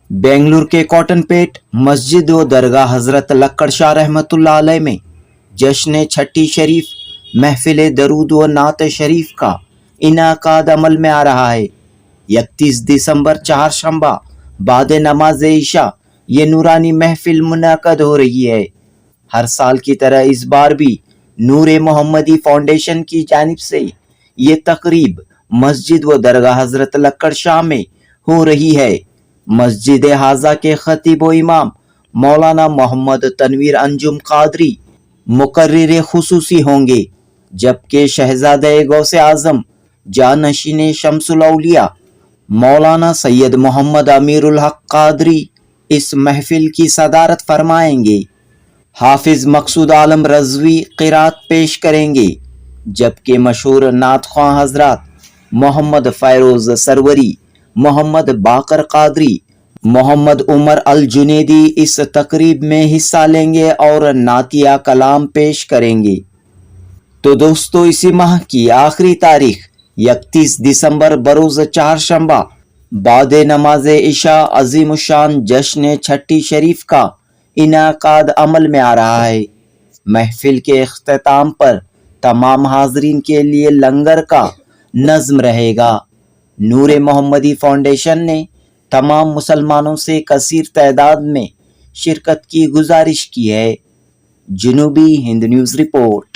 बेंगलुरु के कॉटनपेट मस्जिद व दरगाह हज़रत लक्कड़ शाह रहमतुल्लाह अलैह में जश्न छठी शरीफ महफिल दरूद व नात शरीफ का इनाकाद अमल में आ रहा है। 31 दिसंबर चारशंबा बाद नमाज ईशा ये नूरानी महफिल मुनक़द हो रही है। हर साल की तरह इस बार भी नूर मोहम्मदी फाउंडेशन की जानिब से ये तकरीब मस्जिद व दरगाह हज़रत लक्कड़ शाह में हो रही है। मस्जिद हाजा के खतीब व इमाम मौलाना मोहम्मद तनवीर अंजुम कादरी मुकर्रिर खुसूसी होंगे, जबकि शहजादे गौसे आजम जानशीन शम्सुल औलिया मौलाना सैयद मोहम्मद अमीरुल हक कादरी इस महफिल की सदारत फरमाएंगे। हाफिज मकसूद आलम रजवी क़िरात पेश करेंगे, जबकि मशहूर नात ख्वां हजरात मोहम्मद फ़ैरोज़ सरवरी, मोहम्मद बाकर कादरी, मोहम्मद उमर अल जुनेदी इस तकरीब में हिस्सा लेंगे और नातिया कलाम पेश करेंगे। तो दोस्तों, इसी माह की आखिरी तारीख 31 दिसंबर बरोज़ चारशंबा बाद नमाज इशा अजीम शान जश्न छठी शरीफ का इनाकाद अमल में आ रहा है। महफिल के इख्तिताम पर तमाम हाजरीन के लिए लंगर का नज़्म रहेगा। नूर मोहम्मदी फाउंडेशन ने तमाम मुसलमानों से कसीर तादाद में शिरकत की गुजारिश की है। जनूबी हिंद न्यूज़ रिपोर्ट।